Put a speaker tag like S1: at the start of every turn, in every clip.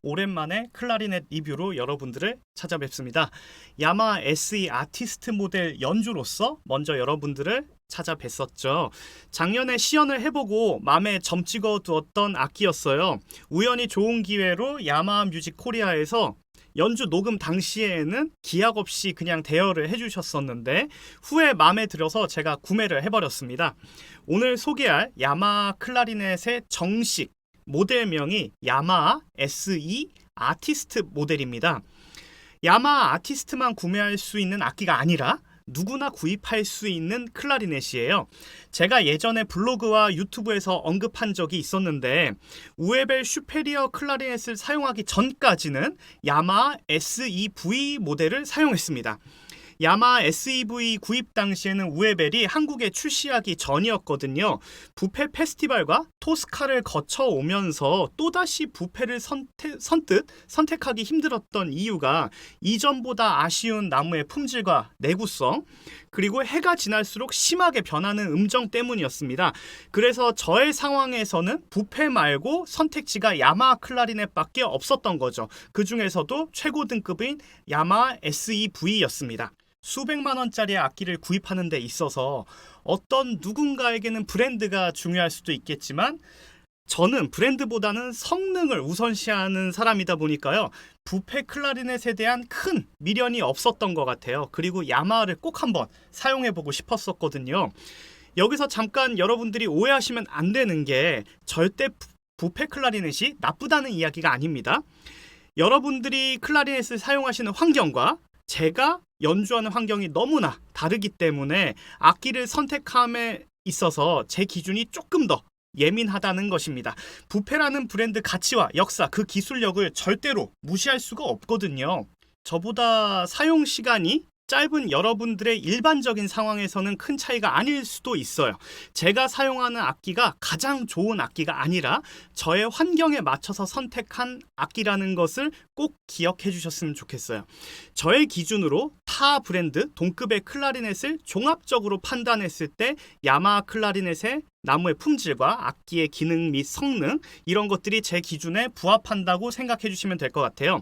S1: 오랜만에 클라리넷 리뷰로 여러분들을 찾아뵙습니다. 야마 SE 아티스트 모델 연주로서 먼저 여러분들을 찾아뵀었죠. 작년에 시연을 해보고 마음에 점 찍어두었던 악기였어요. 우연히 좋은 기회로 야마 뮤직 코리아에서 연주 녹음 당시에는 기약 없이 그냥 대여를 해주셨었는데 후에 마음에 들어서 제가 구매를 해버렸습니다. 오늘 소개할 야마 클라리넷의 정식 모델명이 야마 SE 아티스트 모델입니다. 야마 아티스트만 구매할 수 있는 악기가 아니라 누구나 구입할 수 있는 클라리넷이에요. 제가 예전에 블로그와 유튜브에서 언급한 적이 있었는데 우에벨 슈페리어 클라리넷을 사용하기 전까지는 야마 SEV 모델을 사용했습니다. 야마 SEV 구입 당시에는 우에벨이 한국에 출시하기 전이었거든요. 부페 페스티벌과 토스카를 거쳐오면서 또다시 부페를 선택하기 힘들었던 이유가 이전보다 아쉬운 나무의 품질과 내구성, 그리고 해가 지날수록 심하게 변하는 음정 때문이었습니다. 그래서 저의 상황에서는 부페 말고 선택지가 야마 클라리넷밖에 없었던 거죠. 그 중에서도 최고 등급인 야마 SEV였습니다. 수백만 원짜리 악기를 구입하는 데 있어서 어떤 누군가에게는 브랜드가 중요할 수도 있겠지만 저는 브랜드보다는 성능을 우선시하는 사람이다 보니까요. 부페 클라리넷에 대한 큰 미련이 없었던 것 같아요. 그리고 야마를 꼭 한번 사용해보고 싶었었거든요. 여기서 잠깐 여러분들이 오해하시면 안 되는 게 절대 부페 클라리넷이 나쁘다는 이야기가 아닙니다. 여러분들이 클라리넷을 사용하시는 환경과 제가 연주하는 환경이 너무나 다르기 때문에 악기를 선택함에 있어서 제 기준이 조금 더 예민하다는 것입니다. 부페라는 브랜드 가치와 역사, 그 기술력을 절대로 무시할 수가 없거든요. 저보다 사용 시간이 짧은 여러분들의 일반적인 상황에서는 큰 차이가 아닐 수도 있어요. 제가 사용하는 악기가 가장 좋은 악기가 아니라 저의 환경에 맞춰서 선택한 악기라는 것을 꼭 기억해 주셨으면 좋겠어요. 저의 기준으로 타 브랜드 동급의 클라리넷을 종합적으로 판단했을 때 야마 클라리넷의 나무의 품질과 악기의 기능 및 성능, 이런 것들이 제 기준에 부합한다고 생각해 주시면 될 것 같아요.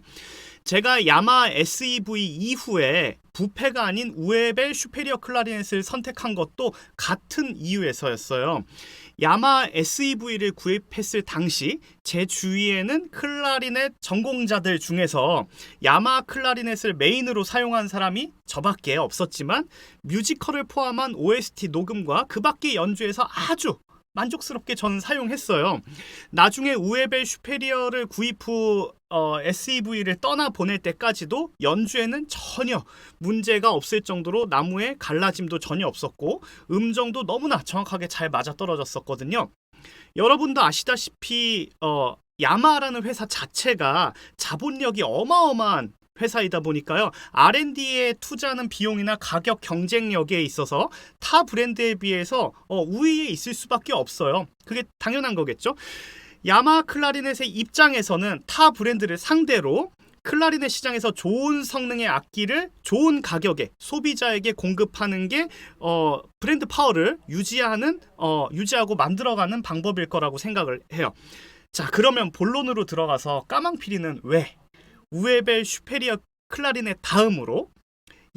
S1: 제가 야마 SEV 이후에 부페가 아닌 우에벨 슈페리어 클라리넷을 선택한 것도 같은 이유에서였어요. 야마 SEV를 구입했을 당시 제 주위에는 클라리넷 전공자들 중에서 야마 클라리넷을 메인으로 사용한 사람이 저밖에 없었지만 뮤지컬을 포함한 OST 녹음과 그 밖의 연주에서 아주 만족스럽게 저는 사용했어요. 나중에 우에벨 슈페리어를 구입 후 SEV를 떠나 보낼 때까지도 연주에는 전혀 문제가 없을 정도로 나무의 갈라짐도 전혀 없었고 음정도 너무나 정확하게 잘 맞아떨어졌었거든요. 여러분도 아시다시피 야마라는 회사 자체가 자본력이 어마어마한 회사이다 보니까요. R&D에 투자하는 비용이나 가격 경쟁력에 있어서 타 브랜드에 비해서 우위에 있을 수밖에 없어요. 그게 당연한 거겠죠. 야마 클라리넷의 입장에서는 타 브랜드를 상대로 클라리넷 시장에서 좋은 성능의 악기를 좋은 가격에 소비자에게 공급하는 게 브랜드 파워를 유지하고 만들어가는 방법일 거라고 생각을 해요. 자, 그러면 본론으로 들어가서 까망피리는 왜 우에벨 슈페리어 클라리넷 다음으로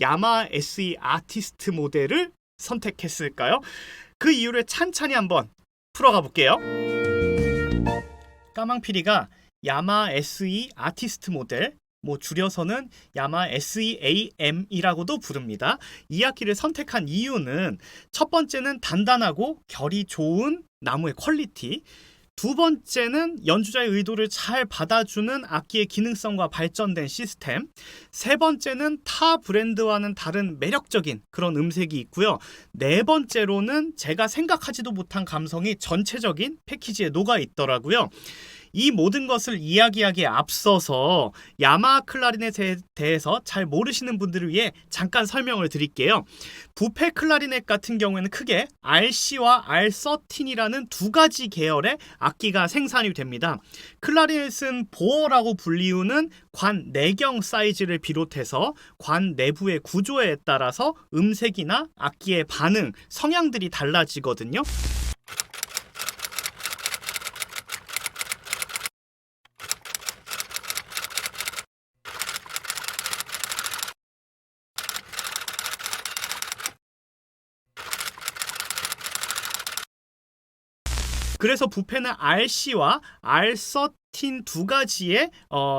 S1: 야마 SE 아티스트 모델을 선택했을까요? 그 이유를 찬찬히 한번 풀어가 볼게요. 까망피리가 야마 SE 아티스트 모델, 줄여서는 야마 SEAM이라고도 부릅니다. 이 악기를 선택한 이유는 첫 번째는 단단하고 결이 좋은 나무의 퀄리티, 두 번째는 연주자의 의도를 잘 받아주는 악기의 기능성과 발전된 시스템, 세 번째는 타 브랜드와는 다른 매력적인 그런 음색이 있고요. 네 번째로는 제가 생각하지도 못한 감성이 전체적인 패키지에 녹아 있더라고요. 이 모든 것을 이야기하기에 앞서서 야마 클라리넷에 대해서 잘 모르시는 분들을 위해 잠깐 설명을 드릴게요. 부페 클라리넷 같은 경우에는 크게 RC와 R13이라는 두 가지 계열의 악기가 생산이 됩니다. 클라리넷은 보어라고 불리우는 관 내경 사이즈를 비롯해서 관 내부의 구조에 따라서 음색이나 악기의 반응, 성향들이 달라지거든요. 그래서 부페는 RC와 R13 두 가지의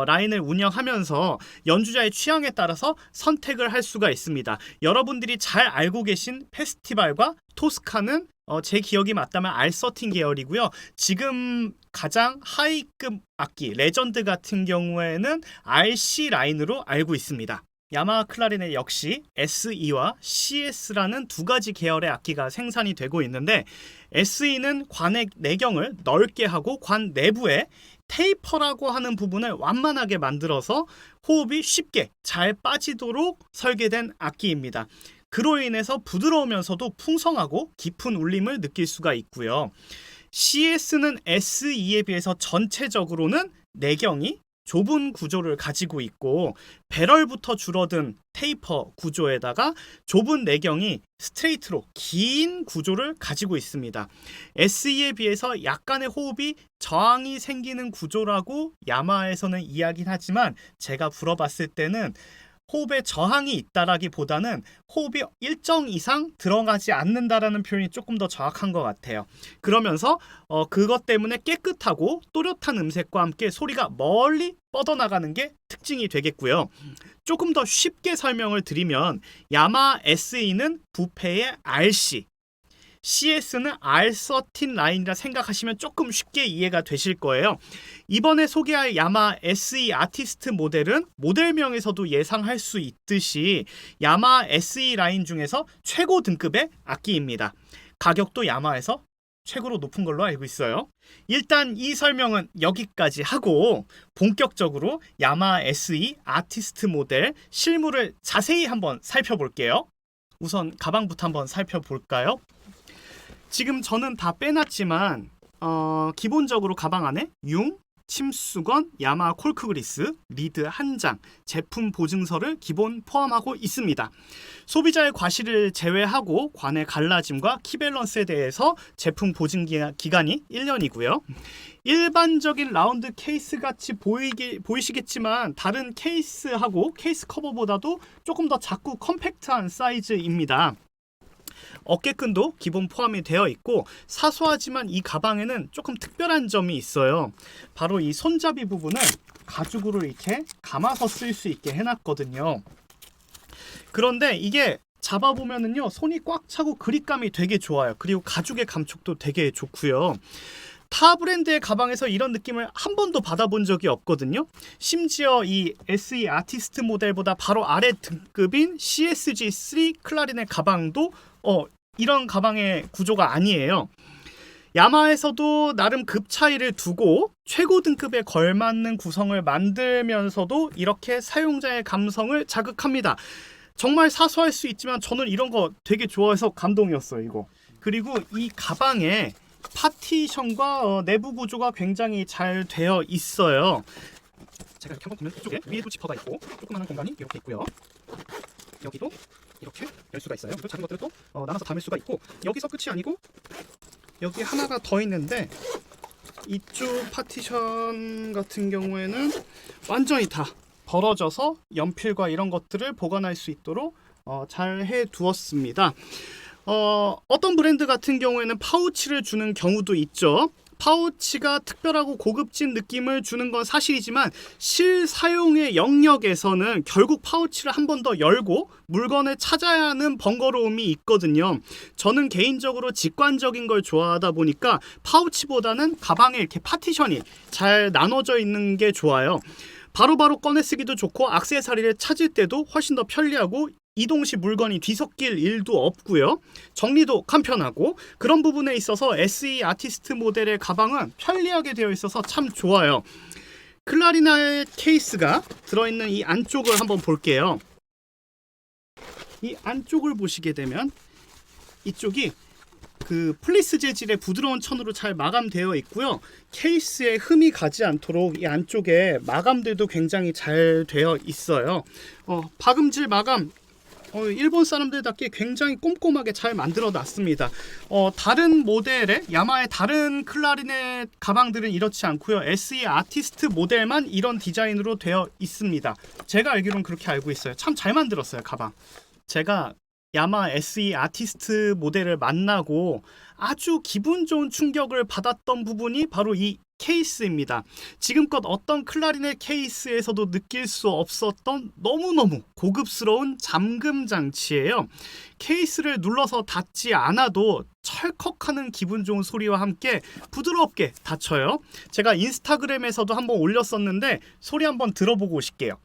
S1: 라인을 운영하면서 연주자의 취향에 따라서 선택을 할 수가 있습니다. 여러분들이 잘 알고 계신 페스티벌과 토스카는 제 기억이 맞다면 R13 계열이고요. 지금 가장 하이급 악기 레전드 같은 경우에는 RC 라인으로 알고 있습니다. 야마하 클라리넷 역시 SE와 CS라는 두 가지 계열의 악기가 생산이 되고 있는데, SE는 관의 내경을 넓게 하고 관 내부에 테이퍼라고 하는 부분을 완만하게 만들어서 호흡이 쉽게 잘 빠지도록 설계된 악기입니다. 그로 인해서 부드러우면서도 풍성하고 깊은 울림을 느낄 수가 있고요. CS는 SE에 비해서 전체적으로는 내경이 좁은 구조를 가지고 있고, 배럴부터 줄어든 테이퍼 구조에다가 좁은 내경이 스트레이트로 긴 구조를 가지고 있습니다. SE에 비해서 약간의 호흡이 저항이 생기는 구조라고 야마하에서는 이야기는 하지만, 제가 불어봤을 때는 호흡에 저항이 있다라기보다는 호흡이 일정 이상 들어가지 않는다라는 표현이 조금 더 정확한 것 같아요. 그러면서 그것 때문에 깨끗하고 또렷한 음색과 함께 소리가 멀리 뻗어나가는 게 특징이 되겠고요. 조금 더 쉽게 설명을 드리면, 야마하 SE는 부페의 RC, CS는 R13 라인이라 생각하시면 조금 쉽게 이해가 되실 거예요. 이번에 소개할 야마하 SE 아티스트 모델은 모델명에서도 예상할 수 있듯이 야마하 SE 라인 중에서 최고 등급의 악기입니다. 가격도 야마하에서 최고로 높은 걸로 알고 있어요. 일단 이 설명은 여기까지 하고 본격적으로 야마하 SE 아티스트 모델 실물을 자세히 한번 살펴볼게요. 우선 가방부터 한번 살펴볼까요? 지금 저는 다 빼놨지만 기본적으로 가방 안에 융, 침수건, 야마하 콜크 그리스, 리드 한 장, 제품 보증서를 기본 포함하고 있습니다. 소비자의 과실을 제외하고 관의 갈라짐과 키 밸런스에 대해서 제품 보증 기간이 1년이고요. 일반적인 라운드 케이스 같이 보이시겠지만 다른 케이스하고 케이스 커버보다도 조금 더 작고 컴팩트한 사이즈입니다. 어깨끈도 기본 포함이 되어 있고, 사소하지만 이 가방에는 조금 특별한 점이 있어요. 바로 이 손잡이 부분을 가죽으로 이렇게 감아서 쓸 수 있게 해놨거든요. 그런데 이게 잡아보면은요, 손이 꽉 차고 그립감이 되게 좋아요. 그리고 가죽의 감촉도 되게 좋고요. 타 브랜드의 가방에서 이런 느낌을 한 번도 받아본 적이 없거든요. 심지어 이 SE 아티스트 모델보다 바로 아래 등급인 CSG3 클라리넷 가방도 이런 가방의 구조가 아니에요. 야마하에서도 나름 급 차이를 두고 최고 등급에 걸맞는 구성을 만들면서도 이렇게 사용자의 감성을 자극합니다. 정말 사소할 수 있지만 저는 이런 거 되게 좋아해서 감동이었어요, 이거. 그리고 이 가방에 파티션과 내부 구조가 굉장히 잘 되어 있어요. 제가 이렇게 한번 보면 이쪽에 위에도 지퍼가 있고 조그마한 공간이 이렇게 있고요. 여기도 이렇게 열 수가 있어요. 그리고 작은 것들을 또 나눠서 담을 수가 있고, 여기서 끝이 아니고 여기 하나가 더 있는데, 이쪽 파티션 같은 경우에는 완전히 다 벌어져서 연필과 이런 것들을 보관할 수 있도록 잘 해두었습니다. 어떤 브랜드 같은 경우에는 파우치를 주는 경우도 있죠. 파우치가 특별하고 고급진 느낌을 주는 건 사실이지만 실사용의 영역에서는 결국 파우치를 한 번 더 열고 물건을 찾아야 하는 번거로움이 있거든요. 저는 개인적으로 직관적인 걸 좋아하다 보니까 파우치보다는 가방에 이렇게 파티션이 잘 나눠져 있는 게 좋아요. 바로바로 꺼내 쓰기도 좋고, 액세서리를 찾을 때도 훨씬 더 편리하고, 이동 시 물건이 뒤섞일 일도 없고요. 정리도 간편하고, 그런 부분에 있어서 SE 아티스트 모델의 가방은 편리하게 되어 있어서 참 좋아요. 클라리넷 케이스가 들어있는 이 안쪽을 한번 볼게요. 이 안쪽을 보시게 되면 이쪽이 그 플리스 재질의 부드러운 천으로 잘 마감되어 있고요. 케이스에 흠이 가지 않도록 이 안쪽에 마감들도 굉장히 잘 되어 있어요. 박음질 마감, 일본 사람들답게 굉장히 꼼꼼하게 잘 만들어 놨습니다. 다른 모델의 야마하의 다른 클라리넷 가방들은 이렇지 않고요. SE 아티스트 모델만 이런 디자인으로 되어 있습니다. 제가 알기로는 그렇게 알고 있어요. 참 잘 만들었어요, 가방. 제가 야마하 SE 아티스트 모델을 만나고 아주 기분 좋은 충격을 받았던 부분이 바로 이 케이스입니다. 지금껏 어떤 클라리넷 케이스에서도 느낄 수 없었던 너무너무 고급스러운 잠금 장치예요. 케이스를 눌러서 닫지 않아도 철컥하는 기분 좋은 소리와 함께 부드럽게 닫혀요. 제가 인스타그램에서도 한번 올렸었는데 소리 한번 들어보고 오실게요.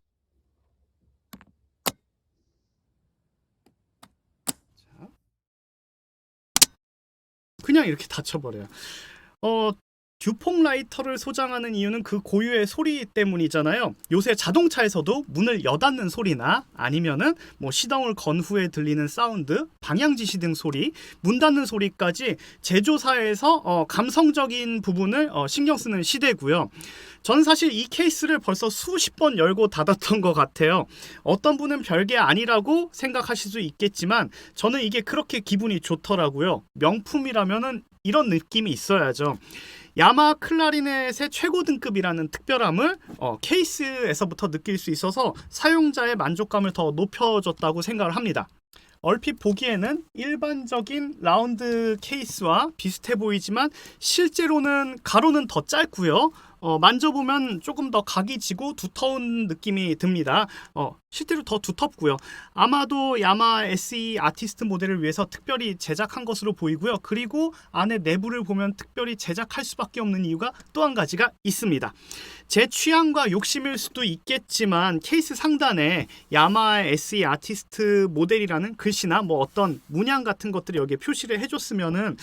S1: 그냥 이렇게 닫혀버려요. 듀퐁 라이터를 소장하는 이유는 그 고유의 소리 때문이잖아요. 요새 자동차에서도 문을 여닫는 소리나 아니면은 뭐 시동을 건 후에 들리는 사운드, 방향 지시등 소리, 문 닫는 소리까지 제조사에서 감성적인 부분을 신경 쓰는 시대고요. 저는 사실 이 케이스를 벌써 수십 번 열고 닫았던 것 같아요. 어떤 분은 별게 아니라고 생각하실 수 있겠지만 저는 이게 그렇게 기분이 좋더라고요. 명품이라면은 이런 느낌이 있어야죠. 야마 클라리넷의 최고 등급이라는 특별함을 케이스에서부터 느낄 수 있어서 사용자의 만족감을 더 높여줬다고 생각을 합니다. 얼핏 보기에는 일반적인 라운드 케이스와 비슷해 보이지만 실제로는 가로는 더 짧고요. 만져보면 조금 더 각이 지고 두터운 느낌이 듭니다. 실제로 더 두텁고요. 아마도 야마 SE 아티스트 모델을 위해서 특별히 제작한 것으로 보이고요. 그리고 안에 내부를 보면 특별히 제작할 수밖에 없는 이유가 또 한 가지가 있습니다. 제 취향과 욕심일 수도 있겠지만 케이스 상단에 야마 SE 아티스트 모델이라는 글씨나 뭐 어떤 문양 같은 것들이 여기에 표시를 해줬으면은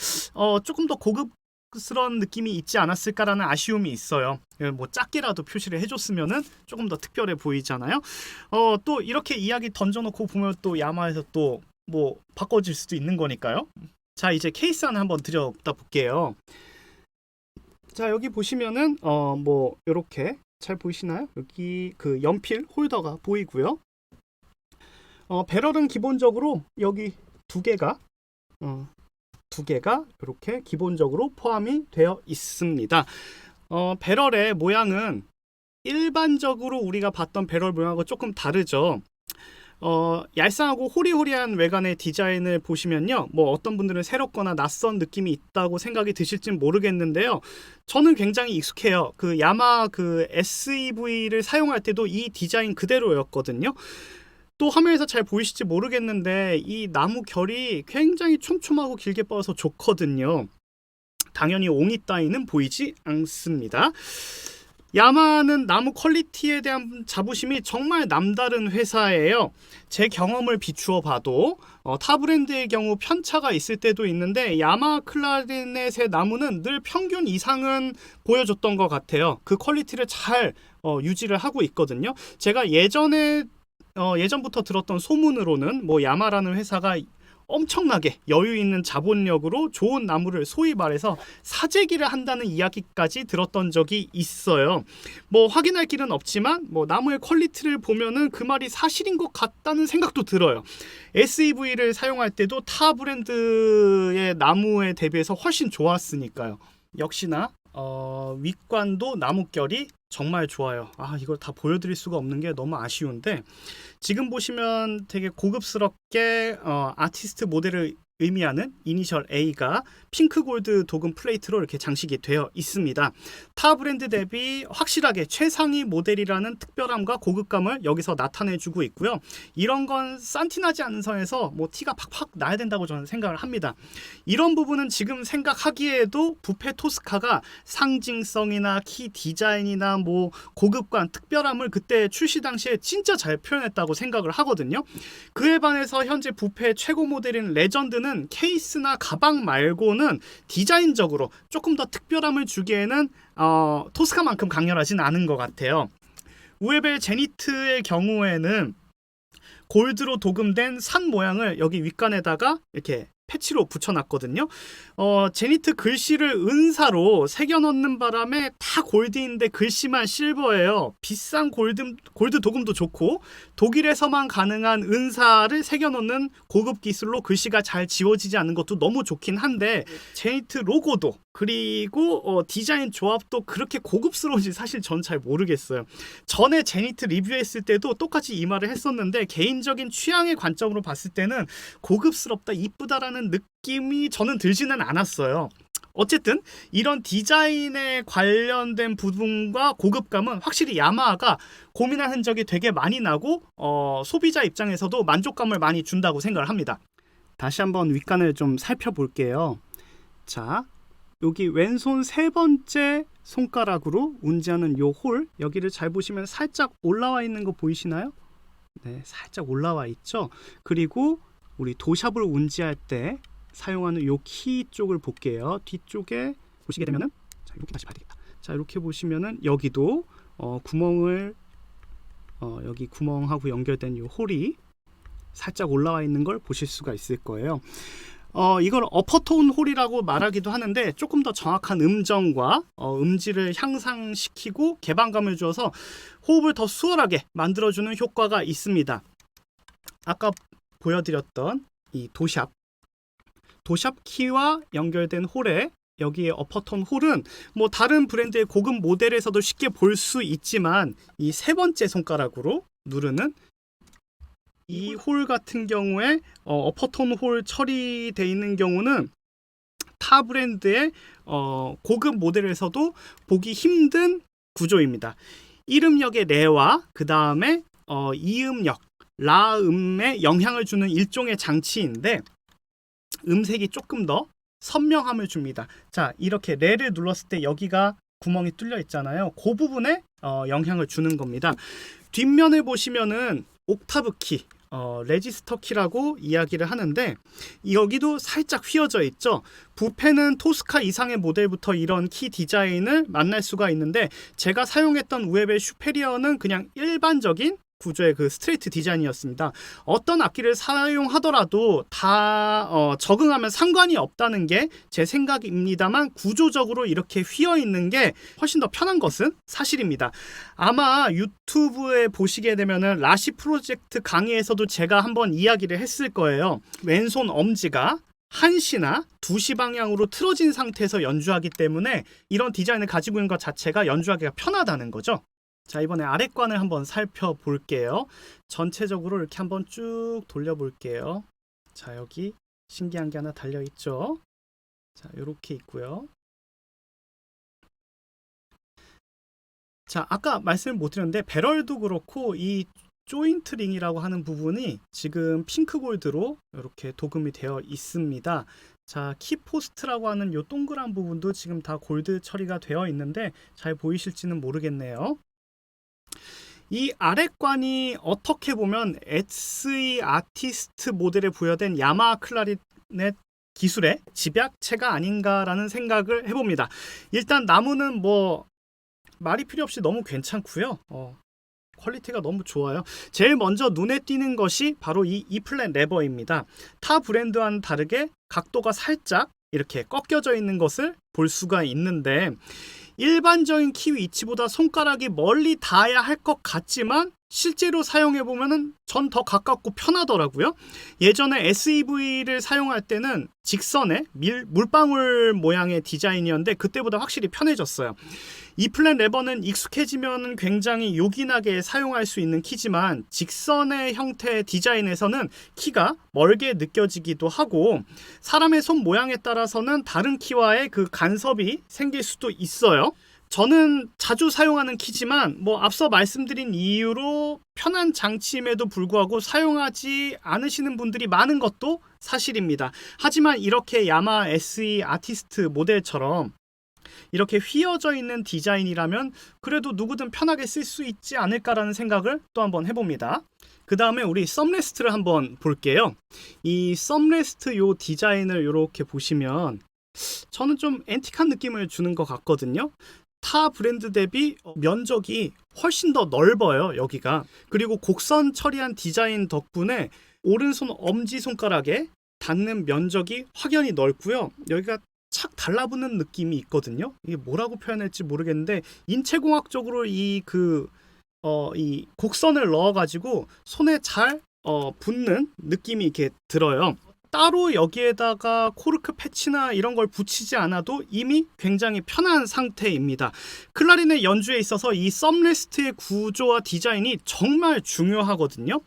S1: 조금 더 고급스러운 느낌이 있지 않았을까라는 아쉬움이 있어요. 뭐 작게라도 표시를 해줬으면은 조금 더 특별해 보이잖아요. 또 이렇게 이야기 던져놓고 보면 또 야마에서 또 뭐 바꿔질 수도 있는 거니까요. 자, 이제 케이스 하나 한번 들여다 볼게요. 자, 여기 보시면은 뭐 이렇게 잘 보이시나요? 여기 그 연필 홀더가 보이고요. 배럴은 기본적으로 여기 두 개가 이렇게 기본적으로 포함이 되어 있습니다. 배럴의 모양은 일반적으로 우리가 봤던 배럴 모양하고 조금 다르죠. 얄쌍하고 호리호리한 외관의 디자인을 보시면요, 뭐 어떤 분들은 새롭거나 낯선 느낌이 있다고 생각이 드실진 모르겠는데요, 저는 굉장히 익숙해요. 그 야마 그 SEV를 사용할 때도 이 디자인 그대로였거든요. 또 화면에서 잘 보이실지 모르겠는데 이 나무 결이 굉장히 촘촘하고 길게 뻗어서 좋거든요. 당연히 옹이 따위는 보이지 않습니다. 야마는 나무 퀄리티에 대한 자부심이 정말 남다른 회사예요. 제 경험을 비추어 봐도 타 브랜드의 경우 편차가 있을 때도 있는데 야마 클라리넷의 나무는 늘 평균 이상은 보여줬던 것 같아요. 그 퀄리티를 잘 유지를 하고 있거든요. 제가 예전부터 들었던 소문으로는 뭐 야마라는 회사가 엄청나게 여유 있는 자본력으로 좋은 나무를 소위 말해서 사재기를 한다는 이야기까지 들었던 적이 있어요. 뭐 확인할 길은 없지만 뭐 나무의 퀄리티를 보면은 그 말이 사실인 것 같다는 생각도 들어요. SEV를 사용할 때도 타 브랜드의 나무에 대비해서 훨씬 좋았으니까요. 역시나 윗관도 나뭇결이 정말 좋아요. 이걸 다 보여드릴 수가 없는 게 너무 아쉬운데, 지금 보시면 되게 고급스럽게 아티스트 모델을 의미하는 이니셜 A가 핑크 골드 도금 플레이트로 이렇게 장식이 되어 있습니다. 타 브랜드 대비 확실하게 최상위 모델이라는 특별함과 고급감을 여기서 나타내주고 있고요. 이런 건 산티나지 않는 선에서 뭐 티가 팍팍 나야 된다고 저는 생각을 합니다. 이런 부분은 지금 생각하기에도 부페 토스카가 상징성이나 키 디자인이나 뭐 고급감, 특별함을 그때 출시 당시에 진짜 잘 표현했다고 생각을 하거든요. 그에 반해서 현재 부페 최고 모델인 레전드는 케이스나 가방 말고는 디자인적으로 조금 더 특별함을 주기에는 토스카만큼 강렬하진 않은 것 같아요. 우에벨 제니트의 경우에는 골드로 도금된 산 모양을 여기 윗간에다가 이렇게 패치로 붙여놨거든요. 제니트 글씨를 은사로 새겨넣는 바람에 다 골드인데 글씨만 실버예요. 비싼 골드 도금도 좋고 독일에서만 가능한 은사를 새겨넣는 고급 기술로 글씨가 잘 지워지지 않는 것도 너무 좋긴 한데, 제니트 로고도 그리고 디자인 조합도 그렇게 고급스러운지 사실 전 잘 모르겠어요. 전에 제니트 리뷰했을 때도 똑같이 이 말을 했었는데, 개인적인 취향의 관점으로 봤을 때는 고급스럽다, 이쁘다라는 같다라는 느낌이 저는 들지는 않았어요. 어쨌든 이런 디자인에 관련된 부분과 고급감은 확실히 야마하가 고민한 흔적이 되게 많이 나고 소비자 입장에서도 만족감을 많이 준다고 생각을 합니다. 다시 한번 윗간을 좀 살펴볼게요. 자, 여기 왼손 세 번째 손가락으로 운지하는 요 홀, 여기를 잘 보시면 살짝 올라와 있는 거 보이시나요? 네, 살짝 올라와 있죠. 그리고 우리 도샵을 운지할 때 사용하는 요 키 쪽을 볼게요. 뒤쪽에 보시게 되면은, 자, 이렇게 다시 봐야 되겠다. 자, 이렇게 보시면은 여기도 구멍을 여기 구멍하고 연결된 요 홀이 살짝 올라와 있는 걸 보실 수가 있을 거예요. 이걸 어퍼톤 홀이라고 말하기도 하는데 조금 더 정확한 음정과 음질을 향상시키고 개방감을 주어서 호흡을 더 수월하게 만들어주는 효과가 있습니다. 아까 보여드렸던 이 도샵 키와 연결된 홀에 여기에 어퍼톤 홀은 뭐 다른 브랜드의 고급 모델에서도 쉽게 볼 수 있지만 이 세 번째 손가락으로 누르는 이 홀 같은 경우에 어퍼톤 홀 처리되어 있는 경우는 타 브랜드의 고급 모델에서도 보기 힘든 구조입니다. 1음역의 레와 그 다음에 2음역 라음에 영향을 주는 일종의 장치인데 음색이 조금 더 선명함을 줍니다. 자, 이렇게 레를 눌렀을 때 여기가 구멍이 뚫려 있잖아요. 그 부분에 영향을 주는 겁니다. 뒷면을 보시면은 옥타브 키, 레지스터 키라고 이야기를 하는데 여기도 살짝 휘어져 있죠. 부페는 토스카 이상의 모델부터 이런 키 디자인을 만날 수가 있는데 제가 사용했던 우에벨 슈페리어는 그냥 일반적인 구조의 그 스트레이트 디자인이었습니다. 어떤 악기를 사용하더라도 다 적응하면 상관이 없다는 게 제 생각입니다만 구조적으로 이렇게 휘어 있는 게 훨씬 더 편한 것은 사실입니다. 아마 유튜브에 보시게 되면은 라시 프로젝트 강의에서도 제가 한번 이야기를 했을 거예요. 왼손 엄지가 1시나 2시 방향으로 틀어진 상태에서 연주하기 때문에 이런 디자인을 가지고 있는 것 자체가 연주하기가 편하다는 거죠. 자, 이번에 아랫관을 한번 살펴볼게요. 전체적으로 이렇게 한번 쭉 돌려볼게요. 자, 여기 신기한 게 하나 달려있죠. 자, 이렇게 있고요. 자, 아까 말씀을 못 드렸는데 배럴도 그렇고 이 조인트 링이라고 하는 부분이 지금 핑크 골드로 이렇게 도금이 되어 있습니다. 자, 키포스트라고 하는 이 동그란 부분도 지금 다 골드 처리가 되어 있는데 잘 보이실지는 모르겠네요. 이 아랫관이 어떻게 보면 SE 아티스트 모델에 부여된 야마하 클라리넷 기술의 집약체가 아닌가라는 생각을 해봅니다. 일단 나무는 뭐 말이 필요 없이 너무 괜찮고요. 퀄리티가 너무 좋아요. 제일 먼저 눈에 띄는 것이 바로 이 E플랫 레버입니다. 타 브랜드와는 다르게 각도가 살짝 이렇게 꺾여져 있는 것을 볼 수가 있는데 일반적인 키 위치보다 손가락이 멀리 닿아야 할 것 같지만 실제로 사용해보면 전 더 가깝고 편하더라고요. 예전에 SEV를 사용할 때는 직선의 물방울 모양의 디자인이었는데 그때보다 확실히 편해졌어요. 이 플랫 레버는 익숙해지면 굉장히 요긴하게 사용할 수 있는 키지만 직선의 형태의 디자인에서는 키가 멀게 느껴지기도 하고 사람의 손 모양에 따라서는 다른 키와의 그 간섭이 생길 수도 있어요. 저는 자주 사용하는 키지만 뭐 앞서 말씀드린 이유로 편한 장치임에도 불구하고 사용하지 않으시는 분들이 많은 것도 사실입니다. 하지만 이렇게 야마하 SE 아티스트 모델처럼 이렇게 휘어져 있는 디자인이라면 그래도 누구든 편하게 쓸 수 있지 않을까라는 생각을 또 한번 해봅니다. 그 다음에 우리 썸레스트를 한번 볼게요. 이 썸레스트 요 디자인을 이렇게 보시면 저는 좀 앤틱한 느낌을 주는 것 같거든요. 타 브랜드 대비 면적이 훨씬 더 넓어요, 여기가. 그리고 곡선 처리한 디자인 덕분에 오른손 엄지손가락에 닿는 면적이 확연히 넓고요. 여기가 착 달라붙는 느낌이 있거든요. 이게 뭐라고 표현할지 모르겠는데 인체공학적으로 이 곡선을 넣어가지고 손에 잘 붙는 느낌이 이렇게 들어요. 따로 여기에다가 코르크 패치나 이런 걸 붙이지 않아도 이미 굉장히 편한 상태입니다. 클라리넷 연주에 있어서 이 썸레스트의 구조와 디자인이 정말 중요하거든요.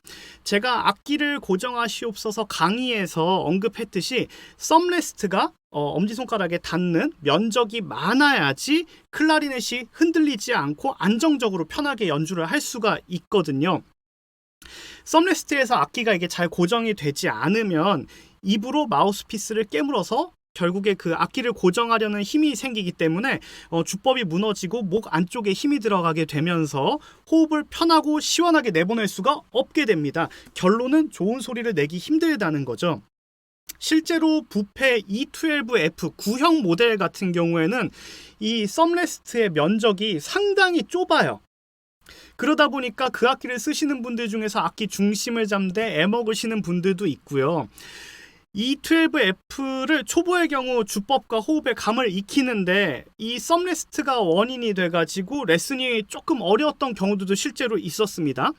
S1: 제가 악기를 고정하시옵소서 강의에서 언급했듯이 썸레스트가 엄지손가락에 닿는 면적이 많아야지 클라리넷이 흔들리지 않고 안정적으로 편하게 연주를 할 수가 있거든요. 썸레스트에서 악기가 이게 잘 고정이 되지 않으면 입으로 마우스피스를 깨물어서 결국에 그 악기를 고정하려는 힘이 생기기 때문에 주법이 무너지고 목 안쪽에 힘이 들어가게 되면서 호흡을 편하고 시원하게 내보낼 수가 없게 됩니다. 결론은 좋은 소리를 내기 힘들다는 거죠. 실제로 부페 E12F 9형 모델 같은 경우에는 이 썸레스트의 면적이 상당히 좁아요. 그러다 보니까 그 악기를 쓰시는 분들 중에서 악기 중심을 잡되 애먹으시는 분들도 있고요. E12F를 초보의 경우 주법과 호흡의 감을 익히는데 이 썸레스트가 원인이 돼가지고 레슨이 조금 어려웠던 경우도 실제로 있었습니다.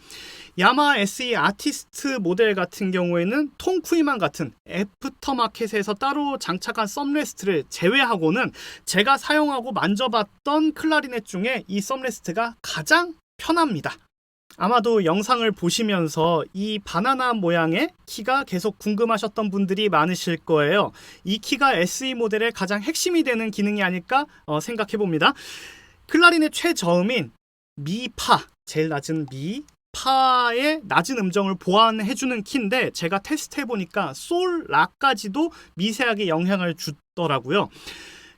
S1: 야마 SE 아티스트 모델 같은 경우에는 톰 쿠이만 같은 애프터마켓에서 따로 장착한 썸레스트를 제외하고는 제가 사용하고 만져봤던 클라리넷 중에 이 썸레스트가 가장 편합니다. 아마도 영상을 보시면서 이 바나나 모양의 키가 계속 궁금하셨던 분들이 많으실 거예요. 이 키가 SE 모델의 가장 핵심이 되는 기능이 아닐까 생각해 봅니다. 클라리넷 최저음인 미파, 제일 낮은 파의 낮은 음정을 보완해주는 키인데 제가 테스트해보니까 솔, 라까지도 미세하게 영향을 주더라고요.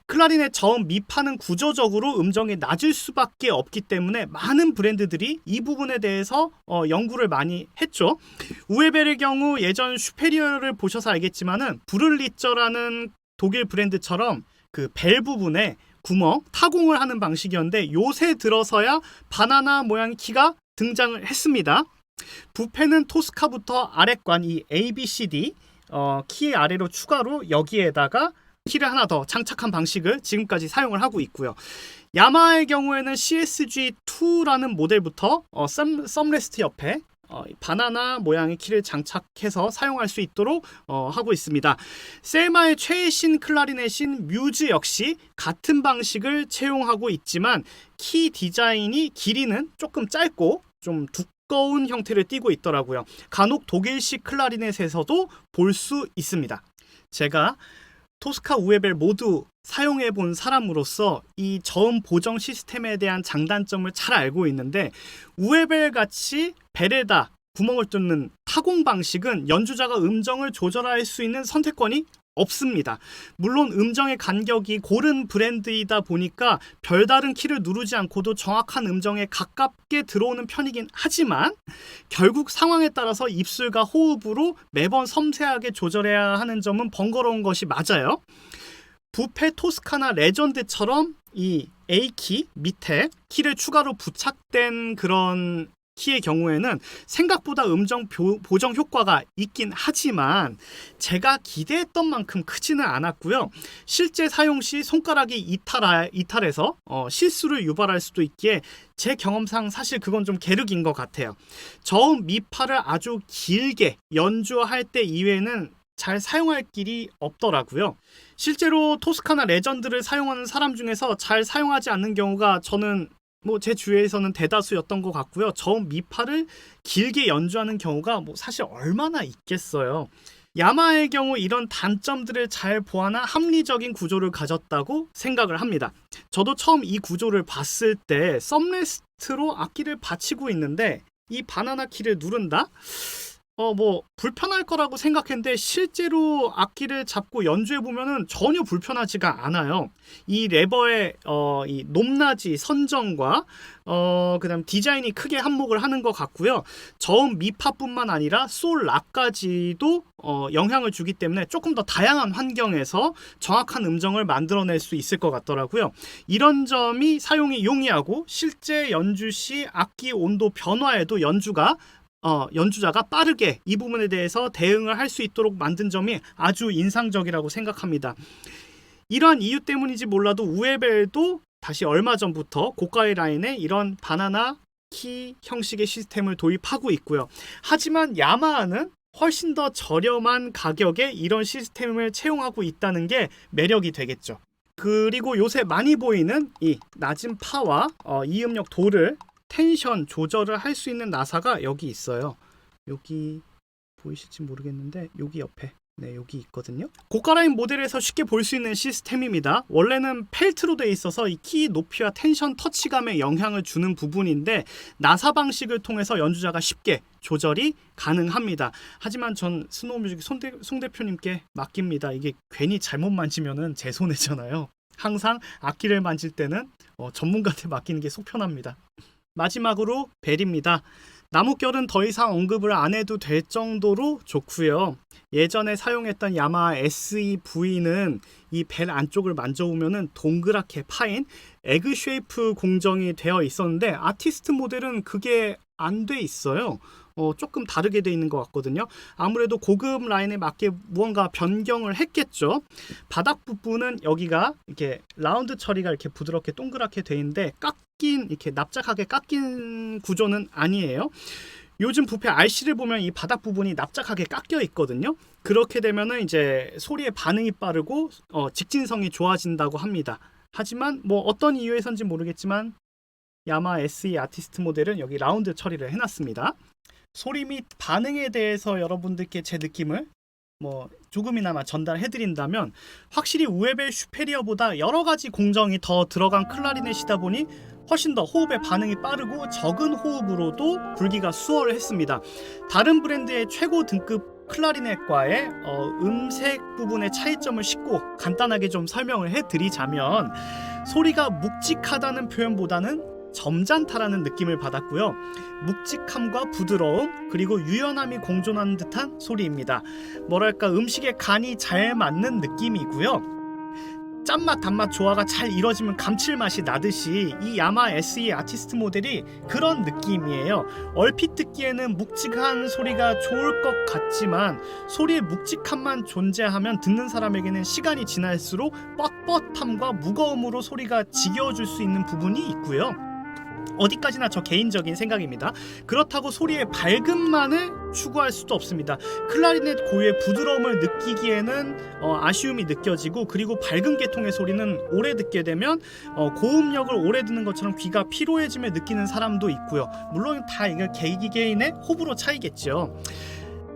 S1: 클라리넷 저음 미파는 구조적으로 음정이 낮을 수밖에 없기 때문에 많은 브랜드들이 이 부분에 대해서 연구를 많이 했죠. 우에벨의 경우 예전 슈페리어를 보셔서 알겠지만은 브를리처라는 독일 브랜드처럼 그 벨 부분에 구멍, 타공을 하는 방식이었는데 요새 들어서야 바나나 모양 키가 등장을 했습니다. 부페는 토스카부터 아랫관 이 A, B, C, D 키 아래로 추가로 여기에다가 키를 하나 더 장착한 방식을 지금까지 사용을 하고 있고요. 야마의 경우에는 CSG2라는 모델부터 썸레스트 옆에 바나나 모양의 키를 장착해서 사용할 수 있도록 하고 있습니다. 셀마의 최신 클라리넷인 뮤즈 역시 같은 방식을 채용하고 있지만 키 디자인이 길이는 조금 짧고 좀 두꺼운 형태를 띠고 있더라고요. 간혹 독일식 클라리넷에서도 볼 수 있습니다. 제가 토스카 우에벨 모두 사용해 본 사람으로서 이 저음 보정 시스템에 대한 장단점을 잘 알고 있는데 우에벨 같이 벨에다 구멍을 뚫는 타공 방식은 연주자가 음정을 조절할 수 있는 선택권이 없습니다. 물론 음정의 간격이 고른 브랜드이다 보니까 별다른 키를 누르지 않고도 정확한 음정에 가깝게 들어오는 편이긴 하지만 결국 상황에 따라서 입술과 호흡으로 매번 섬세하게 조절해야 하는 점은 번거로운 것이 맞아요. 부페 토스카나 레전드처럼 이 A키 밑에 키를 추가로 부착된 그런 키의 경우에는 생각보다 음정 보정 효과가 있긴 하지만 제가 기대했던 만큼 크지는 않았고요. 실제 사용 시 손가락이 이탈해서 실수를 유발할 수도 있기에 제 경험상 사실 그건 좀 계륵인 것 같아요. 저음 미파를 아주 길게 연주할 때 이외에는 잘 사용할 길이 없더라고요. 실제로 토스카나 레전드를 사용하는 사람 중에서 잘 사용하지 않는 경우가 저는 제 주위에서는 대다수였던 것 같고요. 저음 미파를 길게 연주하는 경우가 사실 얼마나 있겠어요. 야마의 경우 이런 단점들을 잘 보완한 합리적인 구조를 가졌다고 생각을 합니다. 저도 처음 이 구조를 봤을 때 썸레스트로 악기를 받치고 있는데 이 바나나 키를 누른다? 불편할 거라고 생각했는데 실제로 악기를 잡고 연주해 보면은 전혀 불편하지가 않아요. 이 레버의 이 높낮이 선정과 그다음 디자인이 크게 한몫을 하는 것 같고요. 저음 미파뿐만 아니라 솔 라까지도 영향을 주기 때문에 조금 더 다양한 환경에서 정확한 음정을 만들어낼 수 있을 것 같더라고요. 이런 점이 사용이 용이하고 실제 연주 시 악기 온도 변화에도 연주자가 빠르게 이 부분에 대해서 대응을 할 수 있도록 만든 점이 아주 인상적이라고 생각합니다. 이러한 이유 때문인지 몰라도 우에벨도 다시 얼마 전부터 고가의 라인에 이런 바나나 키 형식의 시스템을 도입하고 있고요. 하지만 야마하는 훨씬 더 저렴한 가격에 이런 시스템을 채용하고 있다는 게 매력이 되겠죠. 그리고 요새 많이 보이는 이 낮은 파와 이음역 도를 텐션 조절을 할 수 있는 나사가 여기 있어요. 여기 보이실지 모르겠는데 여기 옆에 여기 있거든요. 고가라인 모델에서 쉽게 볼 수 있는 시스템입니다. 원래는 펠트로 되어 있어서 이 키 높이와 텐션 터치감에 영향을 주는 부분인데 나사 방식을 통해서 연주자가 쉽게 조절이 가능합니다. 하지만 전 스노우뮤직 송 대표님께 맡깁니다. 이게 괜히 잘못 만지면은 제 손해잖아요. 항상 악기를 만질 때는 전문가한테 맡기는 게 속 편합니다. 마지막으로 벨입니다. 나뭇결은 더 이상 언급을 안 해도 될 정도로 좋고요. 예전에 사용했던 야마하 SE-V는 이 벨 안쪽을 만져보면 동그랗게 파인 에그 쉐이프 공정이 되어 있었는데 아티스트 모델은 그게 안 돼 있어요. 조금 다르게 돼 있는 것 같거든요. 아무래도 고급 라인에 맞게 무언가 변경을 했겠죠. 바닥 부분은 여기가 이렇게 라운드 처리가 이렇게 부드럽게 동그랗게 돼 있는데 이렇게 납작하게 깎인 구조는 아니에요. 요즘 부페 RC를 보면 이 바닥 부분이 납작하게 깎여 있거든요. 그렇게 되면은 이제 소리의 반응이 빠르고 직진성이 좋아진다고 합니다. 하지만 뭐 어떤 이유에선지 모르겠지만 야마하 SE 아티스트 모델은 여기 라운드 처리를 해놨습니다. 소리 및 반응에 대해서 여러분들께 제 느낌을 조금이나마 전달해드린다면 확실히 우에벨 슈페리어보다 여러가지 공정이 더 들어간 클라리넷이다 보니 훨씬 더 호흡의 반응이 빠르고 적은 호흡으로도 불기가 수월했습니다. 다른 브랜드의 최고 등급 클라리넷과의 음색 부분의 차이점을 쉽고 간단하게 좀 설명을 해드리자면 소리가 묵직하다는 표현보다는 점잖다라는 느낌을 받았고요. 묵직함과 부드러움 그리고 유연함이 공존하는 듯한 소리입니다. 뭐랄까 음식에 간이 잘 맞는 느낌이고요. 짠맛 단맛 조화가 잘 이루어지면 감칠맛이 나듯이 이 야마하 SE 아티스트 모델이 그런 느낌이에요. 얼핏 듣기에는 묵직한 소리가 좋을 것 같지만 소리의 묵직함만 존재하면 듣는 사람에게는 시간이 지날수록 뻣뻣함과 무거움으로 소리가 지겨워질 수 있는 부분이 있고요. 어디까지나 저 개인적인 생각입니다. 그렇다고 소리의 밝음만을 추구할 수도 없습니다. 클라리넷 고유의 부드러움을 느끼기에는 아쉬움이 느껴지고 그리고 밝은 계통의 소리는 오래 듣게 되면 고음역을 오래 듣는 것처럼 귀가 피로해짐을 느끼는 사람도 있고요. 물론 다 이게 개개인의 호불호 차이겠죠.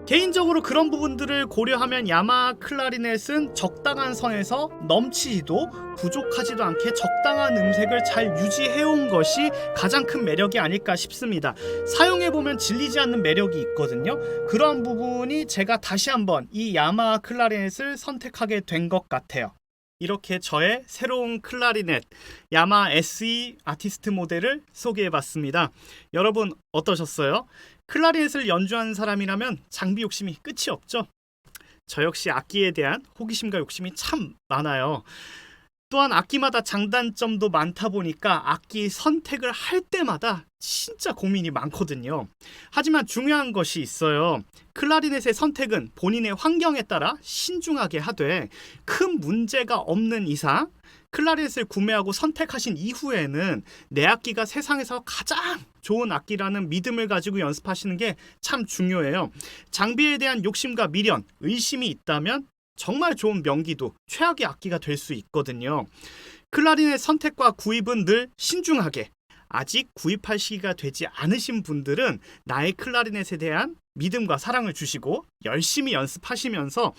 S1: 개인적으로 그런 부분들을 고려하면 야마하 클라리넷은 적당한 선에서 넘치지도 부족하지도 않게 적당한 음색을 잘 유지해온 것이 가장 큰 매력이 아닐까 싶습니다. 사용해보면 질리지 않는 매력이 있거든요. 그런 부분이 제가 다시 한번 이 야마하 클라리넷을 선택하게 된 것 같아요. 이렇게 저의 새로운 클라리넷 야마하 SE 아티스트 모델을 소개해봤습니다. 여러분 어떠셨어요? 클라리넷을 연주하는 사람이라면 장비 욕심이 끝이 없죠. 저 역시 악기에 대한 호기심과 욕심이 참 많아요. 또한 악기마다 장단점도 많다 보니까 악기 선택을 할 때마다 진짜 고민이 많거든요. 하지만 중요한 것이 있어요. 클라리넷의 선택은 본인의 환경에 따라 신중하게 하되 큰 문제가 없는 이상 클라리넷을 구매하고 선택하신 이후에는 내 악기가 세상에서 가장 좋은 악기라는 믿음을 가지고 연습하시는 게 참 중요해요. 장비에 대한 욕심과 미련, 의심이 있다면 정말 좋은 명기도 최악의 악기가 될 수 있거든요. 클라리넷 선택과 구입은 늘 신중하게, 아직 구입할 시기가 되지 않으신 분들은 나의 클라리넷에 대한 믿음과 사랑을 주시고 열심히 연습하시면서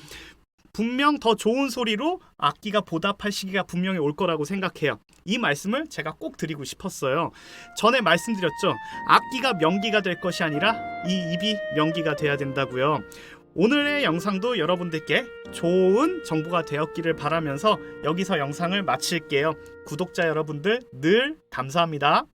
S1: 분명 더 좋은 소리로 악기가 보답할 시기가 분명히 올 거라고 생각해요. 이 말씀을 제가 꼭 드리고 싶었어요. 전에 말씀드렸죠. 악기가 명기가 될 것이 아니라 이 입이 명기가 돼야 된다고요. 오늘의 영상도 여러분들께 좋은 정보가 되었기를 바라면서 여기서 영상을 마칠게요. 구독자 여러분들 늘 감사합니다.